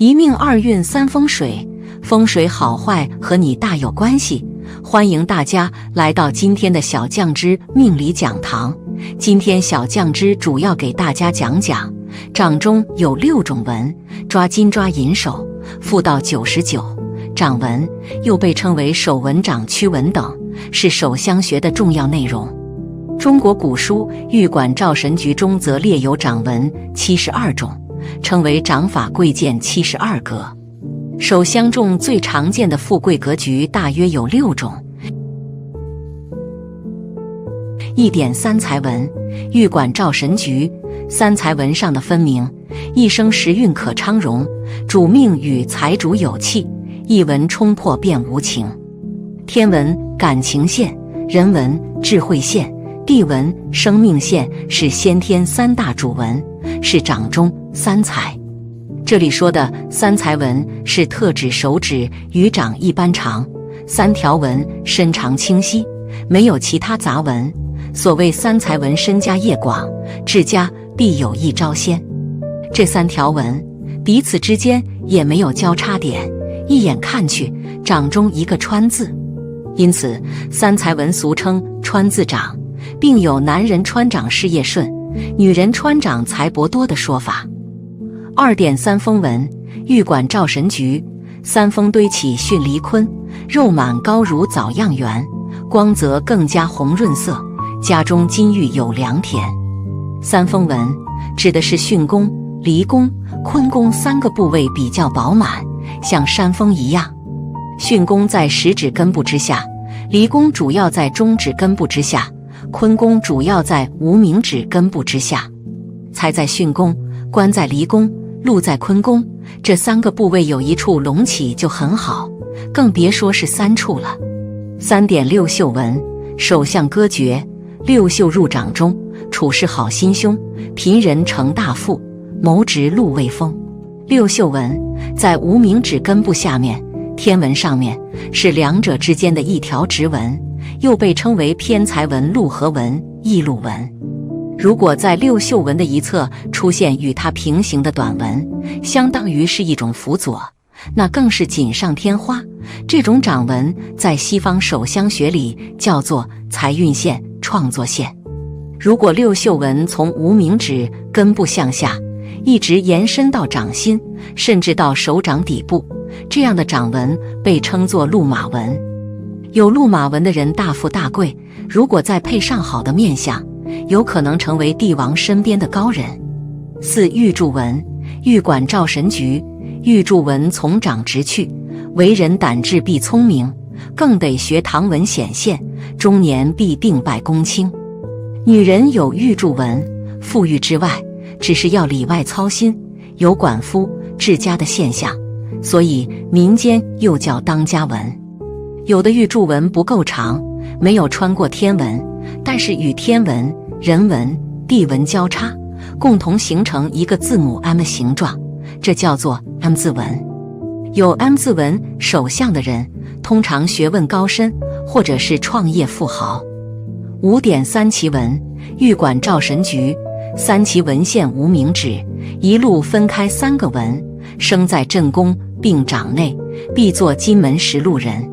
一命二运三风水，风水好坏和你大有关系。欢迎大家来到今天的小酱之命理讲堂。今天小酱之主要给大家讲讲掌中有6种纹，抓金抓银手，复到99。掌纹又被称为手纹、掌区纹等，是手相学的重要内容。中国古书《玉管照神局》中则列有掌纹72种，称为掌法贵贱72格。手相中最常见的富贵格局大约有6种。1点三财纹，玉管照神局。三财纹上的分明，一生时运可昌荣，主命与财主有气；一纹冲破便无情。天纹感情线，人纹智慧线，地纹生命线，是先天3大主纹，是掌中三财。这里说的三财纹是特指手指与掌一般长，3条纹身长清晰，没有其他杂纹。所谓三财纹，身家业广，治家必有一招先。这3条纹彼此之间也没有交叉点，一眼看去，掌中一个川字，因此三财纹俗称川字掌，并有男人穿掌事业顺，女人穿掌财帛多的说法。2点三风纹，玉管照神局。三风堆起巽离坤，肉满高如枣样圆，光泽更加红润色，家中金玉有良田。三风纹指的是巽宫、离宫、坤宫3个部位比较饱满，像山峰一样。巽宫在食指根部之下，离宫主要在中指根部之下，坤宫主要在无名指根部之下。财在巽宫，官在离宫，禄在坤宫，这3个部位有一处隆起就很好，更别说是3处了。3点六宿纹，手相歌诀。六宿入掌中，处事好心胸，贫人成大富，谋直禄未丰。六宿纹在无名指根部下面，天纹上面，是两者之间的一条直纹，又被称为偏财纹、禄合纹、异禄纹。如果在六宿纹的一侧出现与它平行的短纹，相当于是一种辅佐，那更是锦上添花。这种掌纹在西方手相学里叫做财运线、创作线。如果六宿纹从无名指根部向下，一直延伸到掌心，甚至到手掌底部，这样的掌纹被称作禄马纹。有禄马纹的人大富大贵，如果再配上好的面相，有可能成为帝王身边的高人。4玉柱纹，玉管照神局。玉柱纹从掌直去，为人胆智必聪明，更得学唐文显现，中年必定拜公卿。女人有玉柱纹，富裕之外，只是要里外操心，有管夫治家的现象，所以民间又叫当家纹。有的玉柱纹不够长，没有穿过天纹，但是与天纹、人纹、地纹交叉，共同形成一个字母 M 形状，这叫做 M 字纹。有 M 字纹手相的人，通常学问高深，或者是创业富豪。5点三奇纹，玉管照神局。三奇纹线无名指，一路分开3个纹，生在正宫并掌内，必作金门10路人。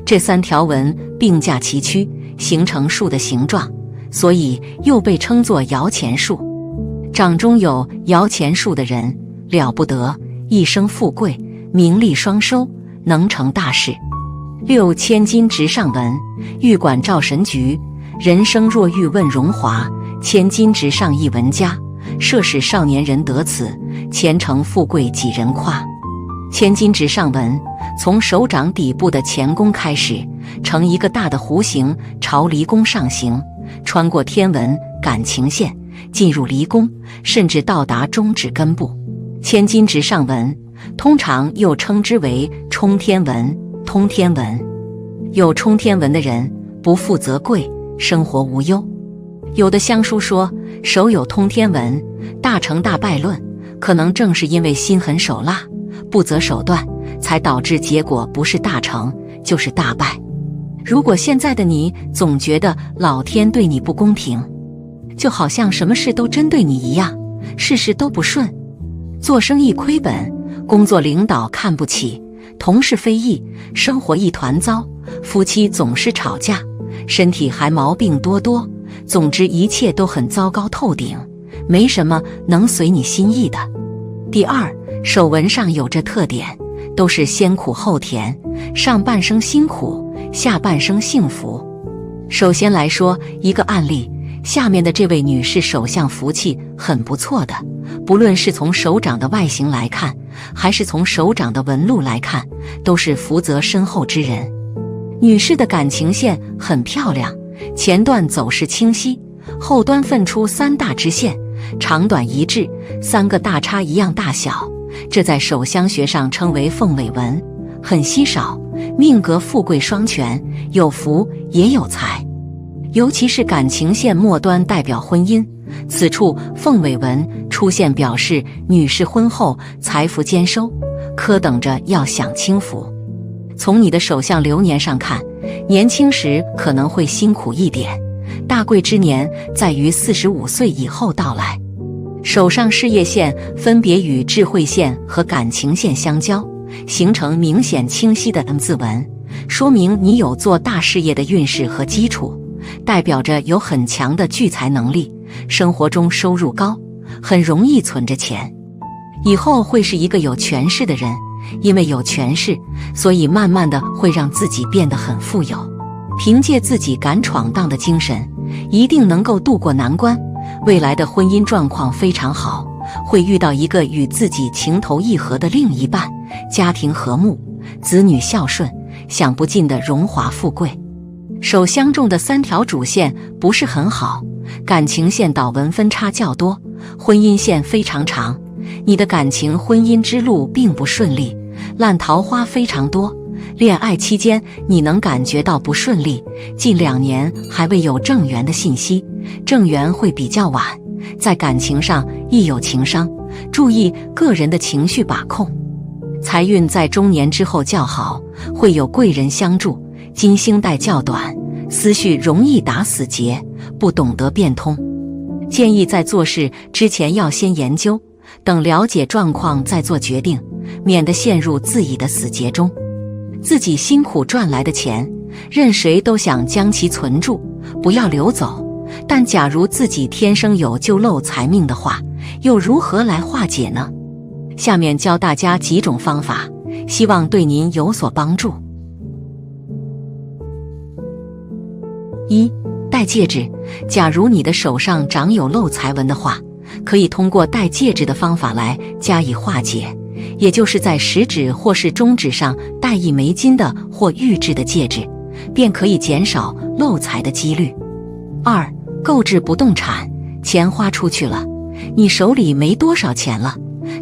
这3条纹并驾齐驱，形成树的形状，所以又被称作摇钱树。掌中有摇钱树的人了不得，一生富贵，名利双收，能成大事。6千金直上纹，玉管照神局。人生若欲问荣华，千金直上一纹家，设使少年人得此，前程富贵几人夸。千金直上纹从手掌底部的前弓开始，呈一个大的弧形，朝离宫上行，穿过天纹感情线，进入离宫，甚至到达中指根部。千金直上纹通常又称之为冲天纹、通天纹。有冲天纹的人不富则贵，生活无忧。有的相书说手有通天纹，大成大败论，可能正是因为心狠手辣，不择手段，才导致结果不是大成就是大败。如果现在的你总觉得老天对你不公平，就好像什么事都针对你一样，事事都不顺，做生意亏本，工作领导看不起，同事非议，生活一团糟，夫妻总是吵架，身体还毛病多多，总之一切都很糟糕透顶，没什么能随你心意的。第二，手纹上有着特点，都是先苦后甜，上半生辛苦，下半生幸福。首先来说一个案例，下面的这位女士手相福气很不错的，不论是从手掌的外形来看，还是从手掌的纹路来看，都是福泽深厚之人。女士的感情线很漂亮，前段走势清晰，后端分出3大支线，长短一致，3个大叉一样大小，这在手相学上称为凤尾纹，很稀少，命格富贵双全，有福也有财。尤其是感情线末端代表婚姻，此处凤尾纹出现表示女士婚后财富兼收，科等着要享清福。从你的手相流年上看，年轻时可能会辛苦一点，大贵之年在于45岁以后到来。手上事业线分别与智慧线和感情线相交，形成明显清晰的 M 字纹，说明你有做大事业的运势和基础，代表着有很强的聚财能力，生活中收入高，很容易存着钱，以后会是一个有权势的人，因为有权势，所以慢慢的会让自己变得很富有，凭借自己敢闯荡的精神，一定能够渡过难关。未来的婚姻状况非常好，会遇到一个与自己情投意合的另一半，家庭和睦，子女孝顺，享不尽的荣华富贵。手相中的3条主线不是很好，感情线导纹分叉较多，婚姻线非常长，你的感情婚姻之路并不顺利，烂桃花非常多，恋爱期间你能感觉到不顺利，近2年还未有正缘的信息，正缘会比较晚，在感情上易有情伤，注意个人的情绪把控。财运在中年之后较好，会有贵人相助，金星带较短，思绪容易打死结，不懂得变通。建议在做事之前要先研究，等了解状况再做决定，免得陷入自己的死结中。自己辛苦赚来的钱，任谁都想将其存住，不要流走。但假如自己天生有就漏财命的话，又如何来化解呢？下面教大家几种方法，希望对您有所帮助。1. 戴戒指。假如你的手上长有漏财纹的话，可以通过戴戒指的方法来加以化解，也就是在食指或是中指上戴一枚金的或玉制的戒指，便可以减少漏财的几率。2. 购置不动产，钱花出去了，你手里没多少钱了，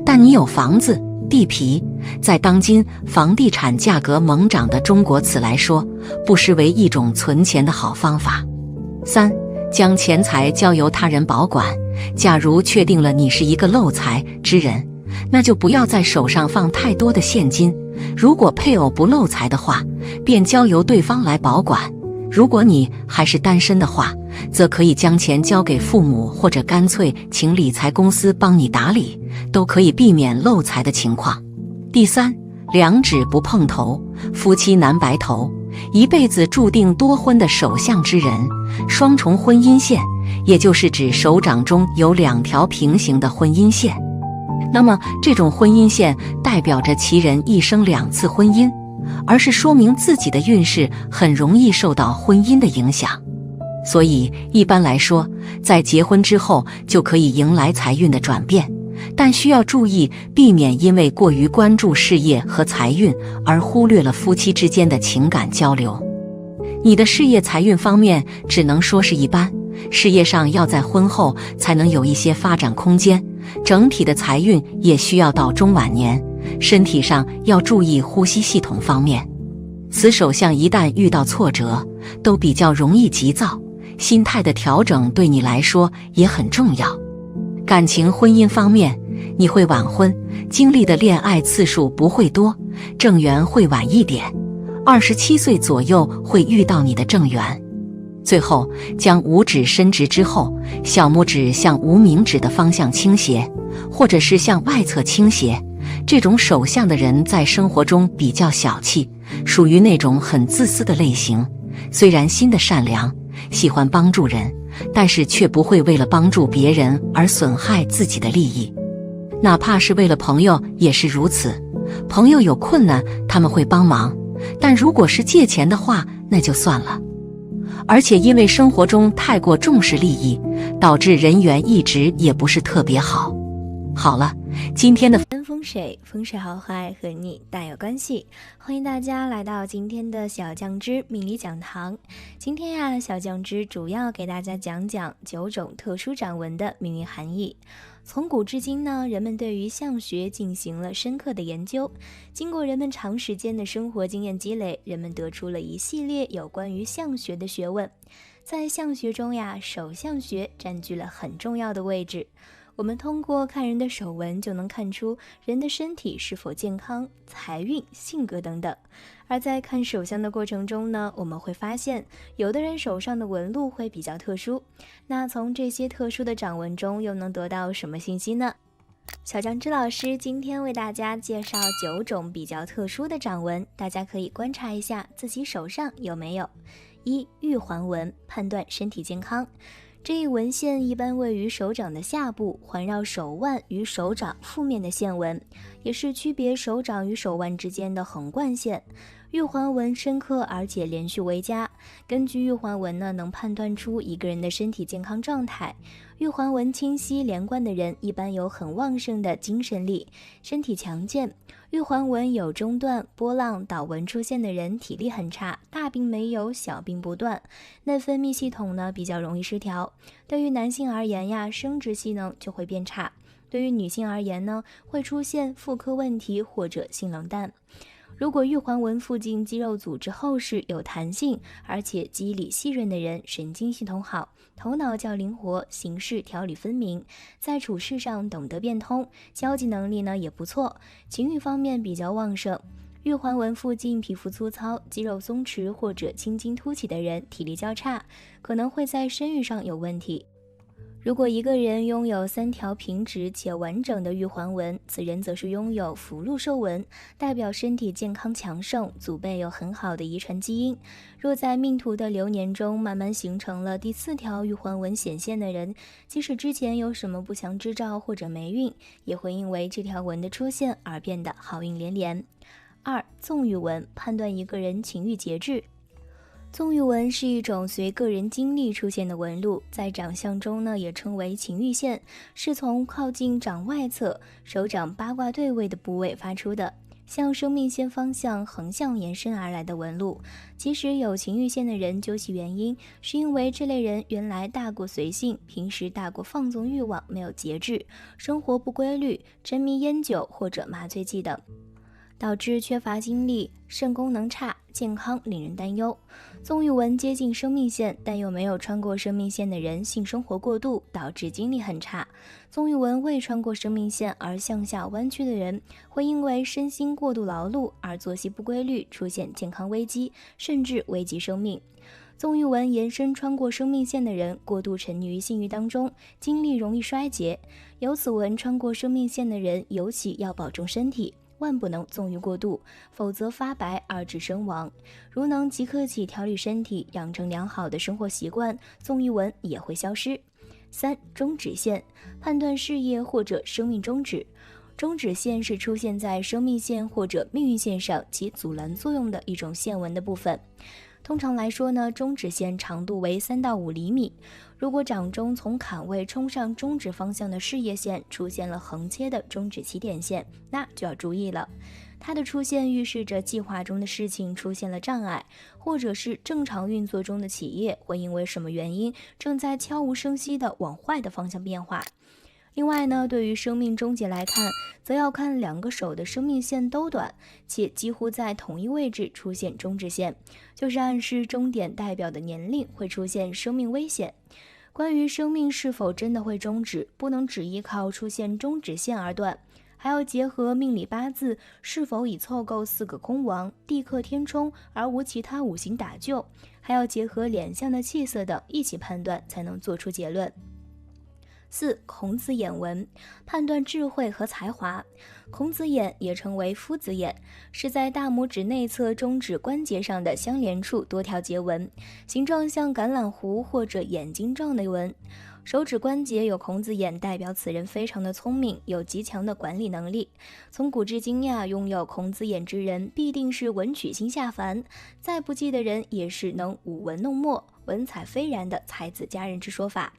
但你有房子、地皮，在当今房地产价格猛涨的中国此来说，不失为一种存钱的好方法。3. 将钱财交由他人保管。假如确定了你是一个漏财之人，那就不要在手上放太多的现金，如果配偶不漏财的话，便交由对方来保管。如果你还是单身的话，则可以将钱交给父母，或者干脆请理财公司帮你打理，都可以避免漏财的情况。第3，两指不碰头，夫妻难白头，一辈子注定多婚的手相之人，双重婚姻线，也就是指手掌中有2条平行的婚姻线。那么这种婚姻线代表着其人一生2次婚姻，而是说明自己的运势很容易受到婚姻的影响。所以一般来说，在结婚之后就可以迎来财运的转变，但需要注意避免因为过于关注事业和财运而忽略了夫妻之间的情感交流。你的事业财运方面只能说是一般，事业上要在婚后才能有一些发展空间，整体的财运也需要到中晚年。身体上要注意呼吸系统方面，此手相一旦遇到挫折，都比较容易急躁，心态的调整对你来说也很重要。感情婚姻方面，你会晚婚，经历的恋爱次数不会多，正缘会晚一点，27岁左右会遇到你的正缘。最后将5指伸直之后，小拇指向无名指的方向倾斜，或者是向外侧倾斜，这种手相的人在生活中比较小气，属于那种很自私的类型。虽然心的善良，喜欢帮助人，但是却不会为了帮助别人而损害自己的利益。哪怕是为了朋友也是如此，朋友有困难他们会帮忙，但如果是借钱的话，那就算了。而且因为生活中太过重视利益，导致人缘一直也不是特别好。好了，今天的风水，风水好坏和你大有关系。欢迎大家来到今天的小酱汁命理讲堂。今天呀，小酱汁主要给大家讲讲9种特殊掌纹的命运含义。从古至今呢，人们对于相学进行了深刻的研究。经过人们长时间的生活经验积累，人们得出了一系列有关于相学的学问。在相学中呀，手相学占据了很重要的位置。我们通过看人的手纹就能看出人的身体是否健康、财运、性格等等。而在看手相的过程中呢，我们会发现有的人手上的纹路会比较特殊。那从这些特殊的掌纹中又能得到什么信息呢？小酱汁老师今天为大家介绍9种比较特殊的掌纹，大家可以观察一下自己手上有没有。1. 玉环纹，判断身体健康。这一纹线一般位于手掌的下部，环绕手腕与手掌腹面的线纹，也是区别手掌与手腕之间的横贯线。玉环纹深刻而且连续为佳，根据玉环纹呢，能判断出一个人的身体健康状态。玉环纹清晰连贯的人一般有很旺盛的精神力，身体强健。玉环纹有中断、波浪、倒纹出现的人体力很差，大病没有，小病不断。内分泌系统呢比较容易失调。对于男性而言呀，生殖机能就会变差；对于女性而言呢，会出现妇科问题或者性冷淡。如果玉环纹附近肌肉组织厚实有弹性，而且肌理细润的人，神经系统好，头脑较灵活，行事条理分明，在处事上懂得变通，交际能力呢也不错，情欲方面比较旺盛。玉环纹附近皮肤粗糙、肌肉松弛或者青筋凸起的人，体力较差，可能会在生育上有问题。如果一个人拥有3条平直且完整的玉环纹，此人则是拥有福禄寿纹，代表身体健康强盛，祖辈有很好的遗传基因。若在命途的流年中慢慢形成了第4条玉环纹显现的人，即使之前有什么不祥之兆或者霉运，也会因为这条纹的出现而变得好运连连。2. 纵欲纹，判断一个人情欲节制。纵欲纹是一种随个人经历出现的纹路，在掌相中呢也称为情欲线，是从靠近掌外侧手掌八卦对位的部位发出的，向生命线方向横向延伸而来的纹路。即使有情欲线的人，究其原因是因为这类人原来大过随性，平时大过放纵欲望，没有节制，生活不规律，沉迷烟酒或者麻醉剂等，导致缺乏精力，肾功能差，健康令人担忧。纵欲纹接近生命线但又没有穿过生命线的人，性生活过度，导致精力很差。纵欲纹未穿过生命线而向下弯曲的人，会因为身心过度劳碌而作息不规律，出现健康危机，甚至危及生命。纵欲纹延伸穿过生命线的人，过度沉溺于性欲当中，精力容易衰竭。有此纹穿过生命线的人，尤其要保重身体，万不能纵欲过度，否则发白而致身亡。如能即刻起调理身体，养成良好的生活习惯，纵欲纹也会消失。3. 中指线，判断事业或者生命终止。中指线是出现在生命线或者命运线上起阻拦作用的一种线纹的部分。通常来说呢，中指线长度为3到5厘米。如果掌中从坎位冲上中指方向的事业线出现了横切的中指起点线，那就要注意了。它的出现预示着计划中的事情出现了障碍，或者是正常运作中的企业会因为什么原因正在悄无声息地往坏的方向变化。另外呢，对于生命终结来看，则要看2个手的生命线都短，且几乎在同一位置出现中指线，就是暗示终点代表的年龄会出现生命危险。关于生命是否真的会终止，不能只依靠出现中指线而断，还要结合命理八字是否已凑够4个空亡、地克天冲而无其他五行打救，还要结合脸相的气色等一起判断，才能做出结论。4. 孔子眼纹，判断智慧和才华。孔子眼也称为夫子眼，是在大拇指内侧中指关节上的相连处多条结纹，形状像橄榄核或者眼睛状的纹。手指关节有孔子眼，代表此人非常的聪明，有极强的管理能力。从古至今呀，拥有孔子眼之人必定是文曲星下凡，再不济的人也是能舞文弄墨、文采斐然的才子佳人之说法。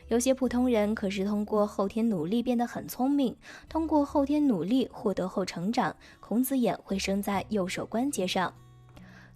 有些普通人可是通过后天努力变得很聪明，通过后天努力获得后成长，孔子眼会生在右手关节上。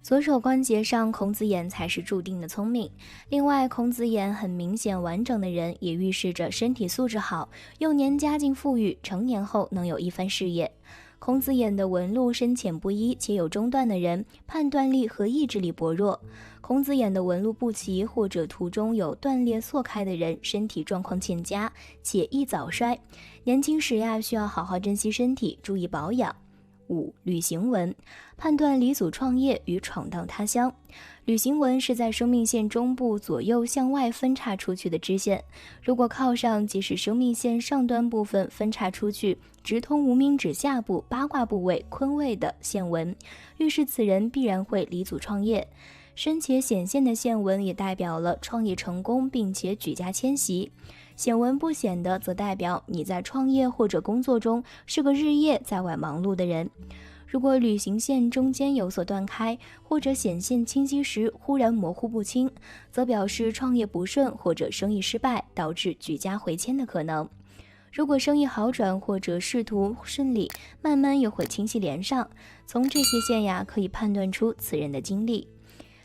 左手关节上孔子眼才是注定的聪明。另外，孔子眼很明显完整的人，也预示着身体素质好，幼年家境富裕，成年后能有一番事业。孔子眼的纹路深浅不一且有中断的人，判断力和意志力薄弱。孔子眼的纹路不齐或者图中有断裂错开的人，身体状况欠佳，且易早衰。年轻时呀，需要好好珍惜身体，注意保养。5. 旅行纹，判断离祖创业与闯荡他乡。旅行纹是在生命线中部左右向外分叉出去的支线，如果靠上，即使生命线上端部分分叉出去，直通无名指下部八卦部位坤位的线纹，预示此人必然会离祖创业。深且显现的线纹也代表了创业成功，并且举家迁徙。显纹不显的，则代表你在创业或者工作中是个日夜在外忙碌的人。如果旅行线中间有所断开，或者显现清晰时忽然模糊不清，则表示创业不顺或者生意失败，导致举家回迁的可能。如果生意好转或者仕途顺利，慢慢又会清晰连上。从这些线呀，可以判断出此人的经历。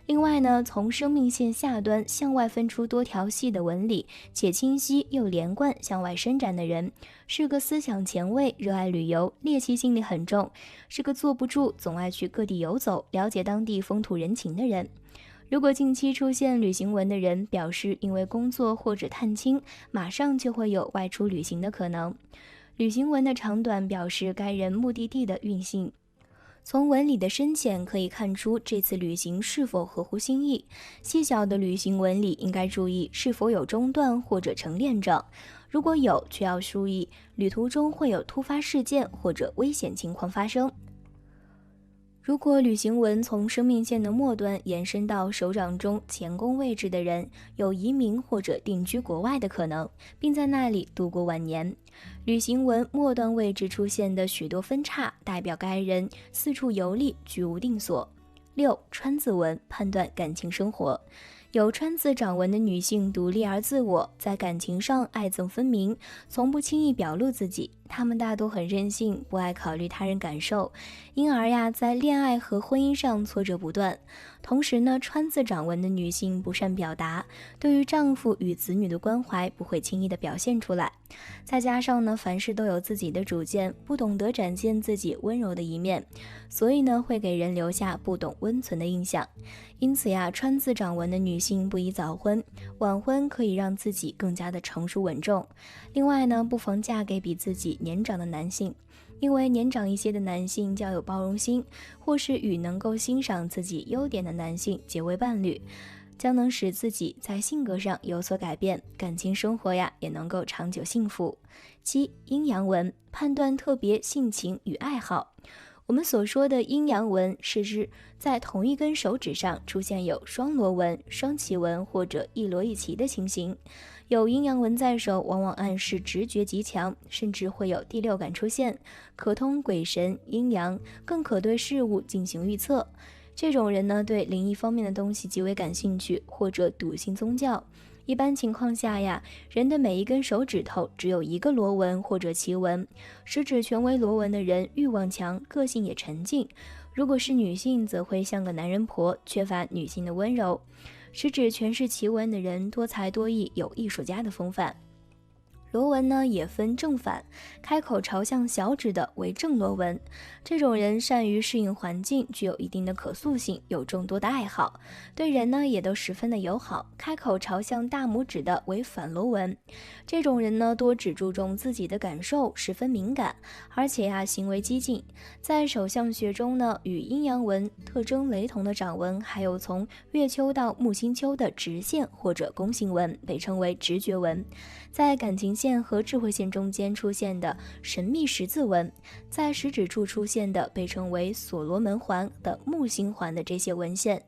另外呢，从生命线下端向外分出多条细的纹理，且清晰又连贯向外伸展的人，是个思想前卫、热爱旅游、猎奇心理很重，是个坐不住、总爱去各地游走、了解当地风土人情的人。如果近期出现旅行纹的人，表示因为工作或者探亲，马上就会有外出旅行的可能。旅行纹的长短表示该人目的地的运性。从纹理的深浅可以看出这次旅行是否合乎心意。细小的旅行纹理应该注意是否有中断或者成链状，如果有，却要注意旅途中会有突发事件或者危险情况发生。如果旅行纹从生命线的末端延伸到手掌中前弓位置的人，有移民或者定居国外的可能，并在那里度过晚年。旅行纹末端位置出现的许多分叉，代表该人四处游历，居无定所。6. 川字纹，判断感情生活。有川字掌纹的女性独立而自我，在感情上爱憎分明，从不轻易表露自己。她们大多很任性，不爱考虑他人感受，因而呀，在恋爱和婚姻上挫折不断。同时呢，川字掌纹的女性不善表达，对于丈夫与子女的关怀不会轻易的表现出来。再加上呢，凡事都有自己的主见，不懂得展现自己温柔的一面，所以呢，会给人留下不懂温存的印象。因此呀，川字掌纹的女性不宜早婚，晚婚可以让自己更加的成熟稳重。另外呢，不妨嫁给比自己年长的男性，因为年长一些的男性较有包容心，或是与能够欣赏自己优点的男性结为伴侣，将能使自己在性格上有所改变，感情生活呀也能够长久幸福。7. 阴阳纹，判断特别性情与爱好。我们所说的阴阳纹是指在同一根手指上出现有双螺纹、双旗纹或者一螺一旗的情形。有阴阳纹在手，往往暗示直觉极强，甚至会有第六感出现，可通鬼神、阴阳，更可对事物进行预测。这种人呢，对灵异方面的东西极为感兴趣，或者笃信宗教。一般情况下呀，人的每一根手指头只有一个螺纹或者旗纹，食指全为螺纹的人欲望强，个性也沉静。如果是女性，则会像个男人婆，缺乏女性的温柔。食指全是旗纹的人，多才多艺，有艺术家的风范。螺纹呢也分正反，开口朝向小指的为正螺纹，这种人善于适应环境，具有一定的可塑性，有众多的爱好，对人呢也都十分的友好。开口朝向大拇指的为反螺纹，这种人呢多只注重自己的感受，十分敏感，而且行为激进。在手相学中呢，与阴阳纹特征雷同的掌纹，还有从月丘到木星丘的直线或者弓形纹，被称为直觉纹。在感情线和智慧线中间出现的神秘十字纹，在食指处出现的被称为所罗门环的木星环的这些纹线。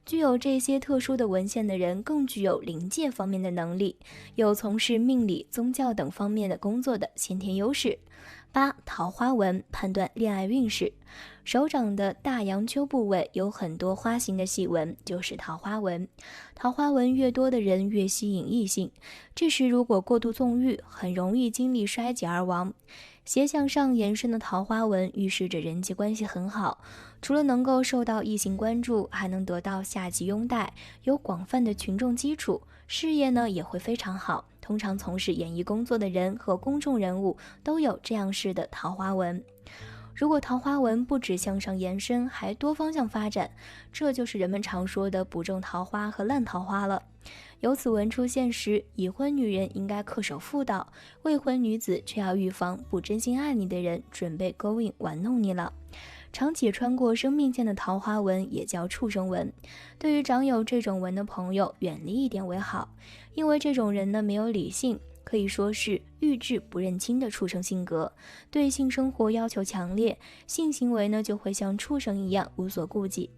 具有这些特殊的纹线的人更具有灵界方面的能力，有从事命理、宗教等方面的工作的先天优势。8. 桃花纹，判断恋爱运势。手掌的大阳丘部位有很多花形的细纹，就是桃花纹。桃花纹越多的人越吸引异性，这时如果过度纵欲，很容易精力衰竭而亡。斜向上延伸的桃花纹预示着人际关系很好，除了能够受到异性关注，还能得到下级拥戴，有广泛的群众基础，事业呢也会非常好。通常从事演艺工作的人和公众人物都有这样式的桃花纹。如果桃花纹不止向上延伸，还多方向发展，这就是人们常说的不种桃花和烂桃花了。有此纹出现时，已婚女人应该恪守妇道，未婚女子却要预防不真心爱你的人准备勾引玩弄你了。长期穿过生命线的桃花纹也叫畜生纹，对于长有这种纹的朋友，远离一点为好，因为这种人呢没有理性，可以说是欲智不认亲的畜生性格，对性生活要求强烈，性行为呢就会像畜生一样无所顾忌。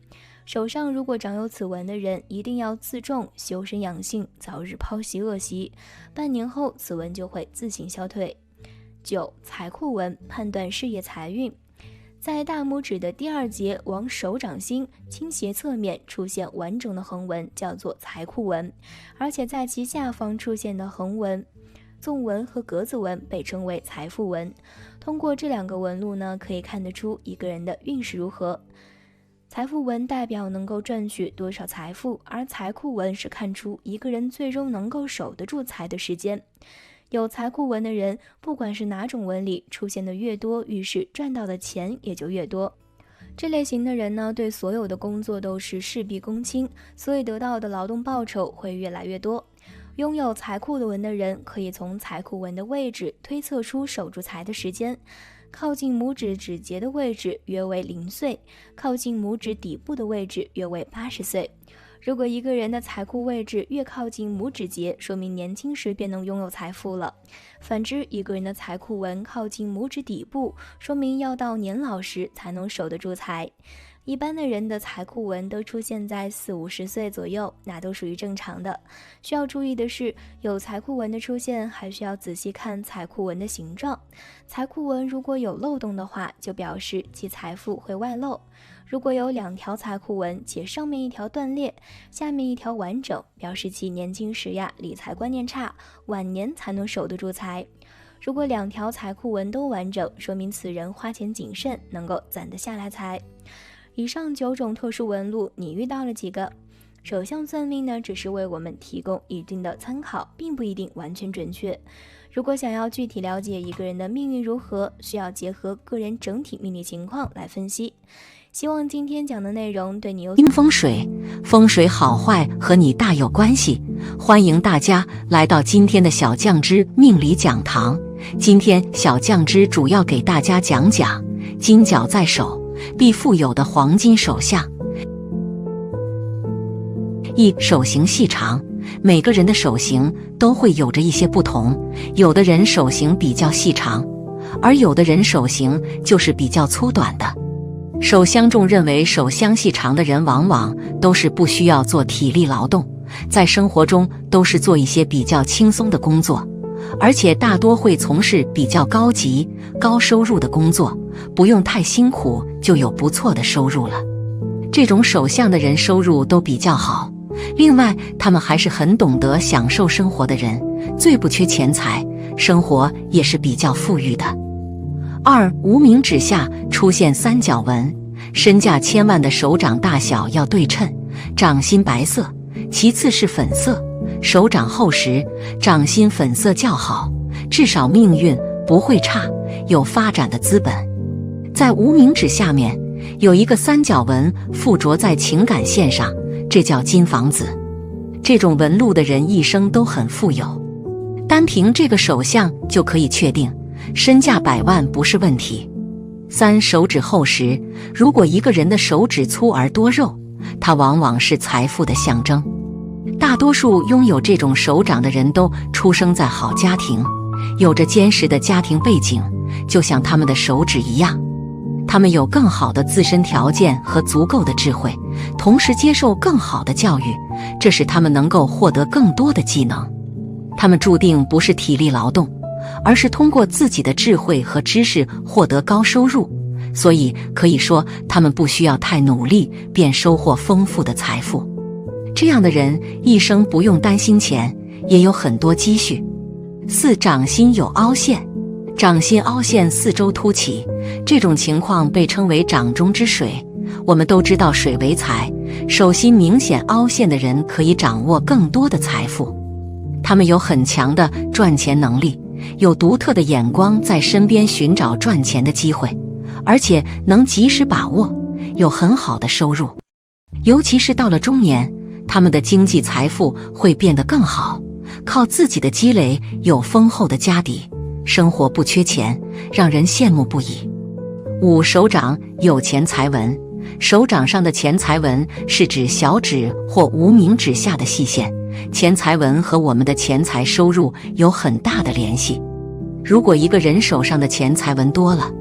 手上如果长有此纹的人，一定要自重，修身养性，早日剖析恶习，半年后此纹就会自行消退。9. 财库纹，判断事业财运。在大拇指的第2节往手掌心倾斜侧面出现完整的横纹，叫做财库纹，而且在其下方出现的横纹、纵纹和格子纹被称为财富纹。通过这2个纹路呢，可以看得出一个人的运势如何。财富纹代表能够赚取多少财富，而财库纹是看出一个人最终能够守得住财的时间。有财库纹的人，不管是哪种纹理出现的越多，预示赚到的钱也就越多。这类型的人呢，对所有的工作都是事必躬亲，所以得到的劳动报酬会越来越多。拥有财库的纹的人，可以从财库纹的位置推测出守住财的时间。靠近拇指指节的位置约为0岁，靠近拇指底部的位置约为80岁。如果一个人的财库位置越靠近拇指节，说明年轻时便能拥有财富了。反之，一个人的财库纹靠近拇指底部，说明要到年老时才能守得住财。一般的人的财库纹都出现在40-50岁左右，那都属于正常的。需要注意的是，有财库纹的出现，还需要仔细看财库纹的形状。财库纹如果有漏洞的话，就表示其财富会外漏。如果有2条财库纹，且上面1条断裂，下面1条完整，表示其年轻时理财观念差，晚年才能守得住财。如果2条财库纹都完整，说明此人花钱谨慎，能够攒得下来财。以上9种特殊纹路，你遇到了几个？手相算命呢，只是为我们提供一定的参考，并不一定完全准确。如果想要具体了解一个人的命运如何，需要结合个人整体命理情况来分析。希望今天讲的内容对你有风水，风水好坏和你大有关系。欢迎大家来到今天的小酱汁命理讲堂。今天小酱汁主要给大家讲讲金角在手必富有的黄金手相。1. 手型细长。每个人的手型都会有着一些不同，有的人手型比较细长，而有的人手型就是比较粗短的。手相中认为手相细长的人往往都是不需要做体力劳动，在生活中都是做一些比较轻松的工作，而且大多会从事比较高级、高收入的工作，不用太辛苦就有不错的收入了。这种手相的人收入都比较好，另外他们还是很懂得享受生活的人，最不缺钱财，生活也是比较富裕的。2. 无名指下出现三角纹，身价千万的手掌大小要对称，掌心白色，其次是粉色，手掌厚实，掌心粉色较好，至少命运不会差，有发展的资本。在无名指下面有一个三角纹附着在情感线上，这叫金房子。这种纹路的人一生都很富有，单凭这个手相就可以确定身价100万不是问题。3. 手指厚实，如果一个人的手指粗而多肉，它往往是财富的象征。大多数拥有这种手掌的人都出生在好家庭，有着坚实的家庭背景，就像他们的手指一样。他们有更好的自身条件和足够的智慧，同时接受更好的教育，这使他们能够获得更多的技能。他们注定不是体力劳动，而是通过自己的智慧和知识获得高收入，所以可以说他们不需要太努力便收获丰富的财富。这样的人一生不用担心钱，也有很多积蓄。4. 掌心有凹陷。掌心凹陷四周凸起，这种情况被称为掌中之水。我们都知道水为财，手心明显凹陷的人可以掌握更多的财富。他们有很强的赚钱能力，有独特的眼光，在身边寻找赚钱的机会，而且能及时把握，有很好的收入。尤其是到了中年，他们的经济财富会变得更好，靠自己的积累有丰厚的家底，生活不缺钱，让人羡慕不已。5. 手掌有钱财纹。手掌上的钱财纹是指小指或无名指下的细线，钱财纹和我们的钱财收入有很大的联系。如果一个人手上的钱财纹多了，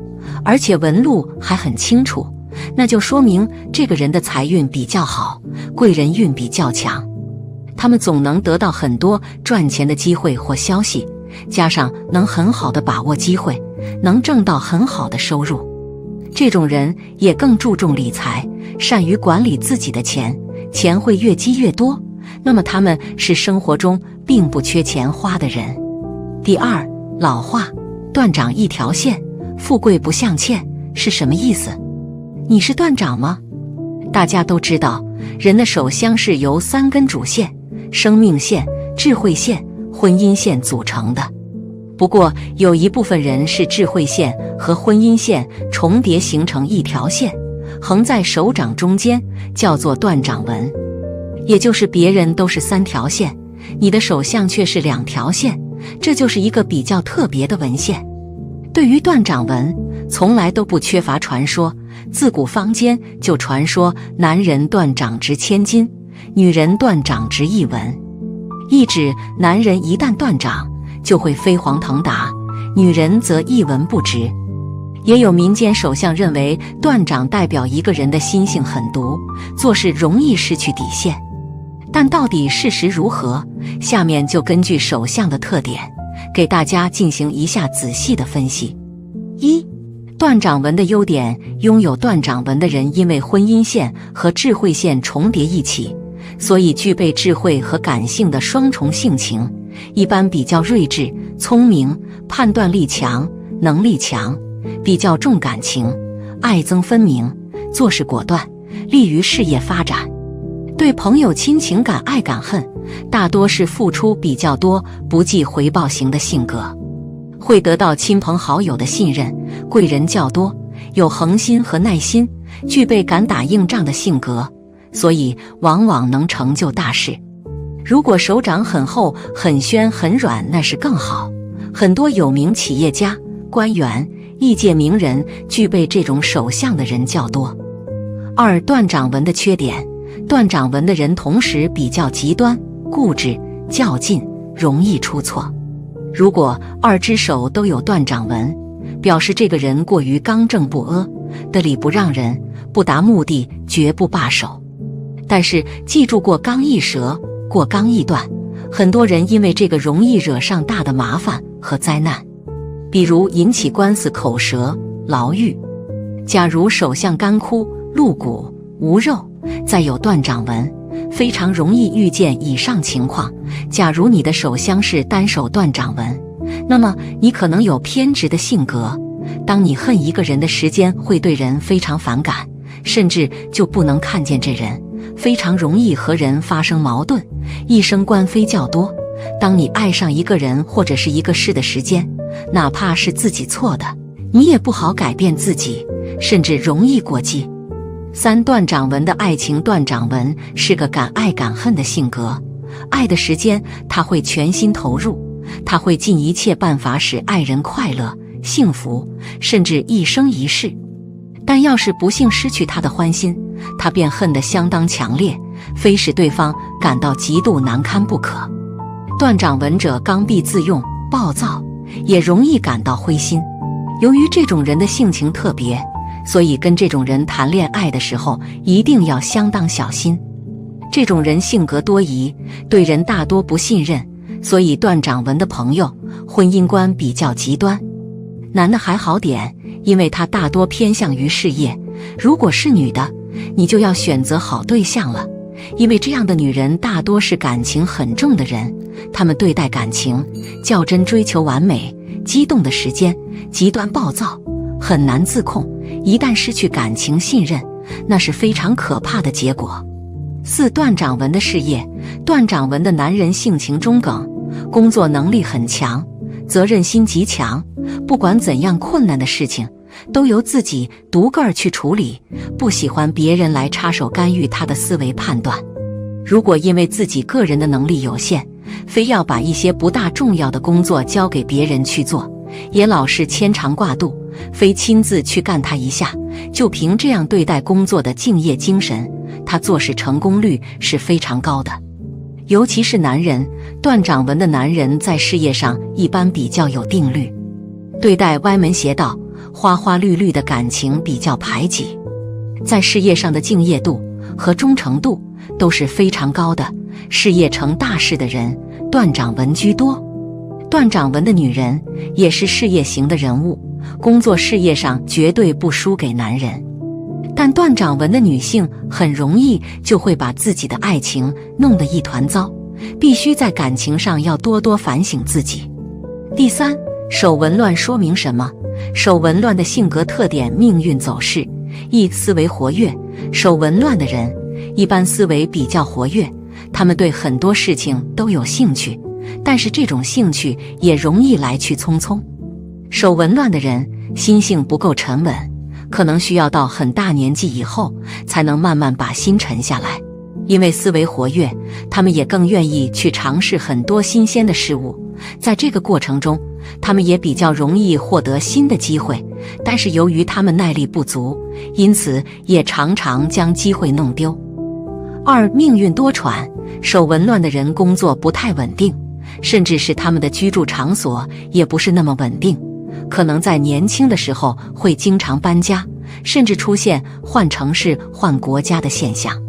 而且纹路还很清楚，那就说明这个人的财运比较好，贵人运比较强。他们总能得到很多赚钱的机会或消息，加上能很好的把握机会，能挣到很好的收入。这种人也更注重理财，善于管理自己的钱，钱会越积越多，那么他们是生活中并不缺钱花的人。第2，老话，断掌一条线，富贵不相欠，是什么意思？你是断掌吗？大家都知道，人的手相是由3根主线，生命线、智慧线、婚姻线组成的。不过有一部分人是智慧线和婚姻线重叠形成一条线，横在手掌中间，叫做断掌纹。也就是别人都是3条线，你的手相却是2条线，这就是一个比较特别的纹线。对于断掌纹，从来都不缺乏传说，自古坊间就传说男人断掌值千金，女人断掌值1文，意指男人一旦断掌就会飞黄腾达，女人则1文不值。也有民间手相认为断掌代表一个人的心性狠毒，做事容易失去底线。但到底事实如何？下面就根据手相的特点，给大家进行一下仔细的分析。1. 断掌纹的优点。拥有断掌纹的人因为婚姻线和智慧线重叠一起，所以具备智慧和感性的双重性情，一般比较睿智、聪明，判断力强，能力强，比较重感情，爱憎分明，做事果断，利于事业发展。对朋友亲情敢爱敢恨，大多是付出比较多，不计回报型的性格，会得到亲朋好友的信任，贵人较多，有恒心和耐心，具备敢打硬仗的性格，所以往往能成就大事。如果手掌很厚、很宣、很软，那是更好。很多有名企业家、官员、业界名人具备这种手相的人较多。2. 断掌纹的缺点。断掌纹的人同时比较极端、固执、较劲，容易出错。如果2只手都有断掌纹，表示这个人过于刚正不阿，得理不让人，不达目的绝不罢手。但是记住，过刚易折，过刚易断，很多人因为这个容易惹上大的麻烦和灾难，比如引起官司、口舌、牢狱。假如手相干枯、露骨、无肉，再有断掌纹，非常容易遇见以上情况。假如你的手相是单手断掌纹，那么你可能有偏执的性格，当你恨一个人的时间，会对人非常反感，甚至就不能看见这人，非常容易和人发生矛盾，一生官非较多。当你爱上一个人或者是一个事的时间，哪怕是自己错的，你也不好改变自己，甚至容易过激。3. 断掌纹的爱情。断掌纹是个敢爱敢恨的性格，爱的时间他会全心投入，他会尽一切办法使爱人快乐、幸福，甚至一生一世。但要是不幸失去他的欢心，他便恨得相当强烈，非使对方感到极度难堪不可。断掌纹者刚愎自用、暴躁，也容易感到灰心。由于这种人的性情特别，所以跟这种人谈恋爱的时候一定要相当小心。这种人性格多疑，对人大多不信任，所以段掌文的朋友婚姻观比较极端。男的还好点，因为他大多偏向于事业。如果是女的，你就要选择好对象了，因为这样的女人大多是感情很重的人，她们对待感情较真，追求完美，激动的时间，极端暴躁，很难自控。一旦失去感情信任，那是非常可怕的结果。4. 段掌文的事业。段掌文的男人性情中耿，工作能力很强，责任心极强，不管怎样困难的事情都由自己独个儿去处理，不喜欢别人来插手干预他的思维判断。如果因为自己个人的能力有限，非要把一些不大重要的工作交给别人去做，也老是牵肠挂肚，非亲自去干它一下，就凭这样对待工作的敬业精神，他做事成功率是非常高的。尤其是男人，段掌文的男人在事业上一般比较有定律，对待歪门邪道、花花绿绿的感情比较排挤，在事业上的敬业度和忠诚度都是非常高的。事业成大事的人，段掌文居多。段掌文的女人也是事业型的人物，工作事业上绝对不输给男人。但段掌文的女性很容易就会把自己的爱情弄得一团糟，必须在感情上要多多反省自己。第3，手纹乱说明什么？手纹乱的性格特点、命运走势。一、思维活跃。手纹乱的人一般思维比较活跃，他们对很多事情都有兴趣，但是这种兴趣也容易来去匆匆。手纹乱的人心性不够沉稳，可能需要到很大年纪以后才能慢慢把心沉下来。因为思维活跃，他们也更愿意去尝试很多新鲜的事物，在这个过程中他们也比较容易获得新的机会，但是由于他们耐力不足，因此也常常将机会弄丢。2. 命运多舛。手纹乱的人工作不太稳定，甚至是他们的居住场所也不是那么稳定，可能在年轻的时候会经常搬家，甚至出现换城市、换国家的现象。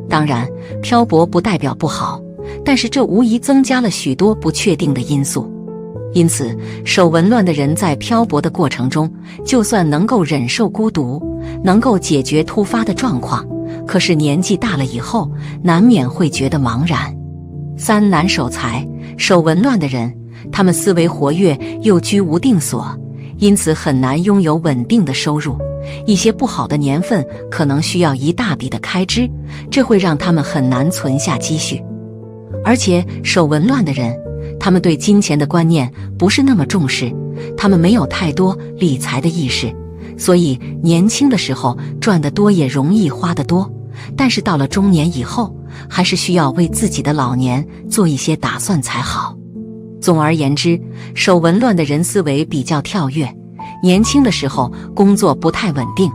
当然，漂泊不代表不好，但是这无疑增加了许多不确定的因素。因此，手纹乱的人在漂泊的过程中，就算能够忍受孤独，能够解决突发的状况，可是年纪大了以后，难免会觉得茫然。3. 难守财。手纹乱的人，他们思维活跃又居无定所，因此很难拥有稳定的收入。一些不好的年份可能需要一大笔的开支，这会让他们很难存下积蓄。而且手纹乱的人，他们对金钱的观念不是那么重视，他们没有太多理财的意识，所以年轻的时候赚得多也容易花得多，但是到了中年以后，还是需要为自己的老年做一些打算才好。总而言之，手纹乱的人思维比较跳跃，年轻的时候工作不太稳定，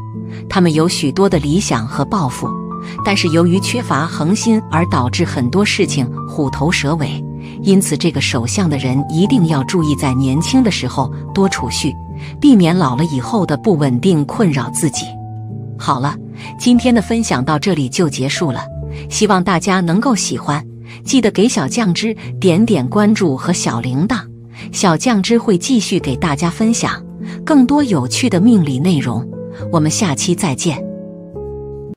他们有许多的理想和抱负，但是由于缺乏恒心而导致很多事情虎头蛇尾，因此这个手相的人一定要注意在年轻的时候多储蓄，避免老了以后的不稳定困扰自己。好了，今天的分享到这里就结束了，希望大家能够喜欢，记得给小酱汁点点关注和小铃铛，小酱汁会继续给大家分享更多有趣的命理内容，我们下期再见。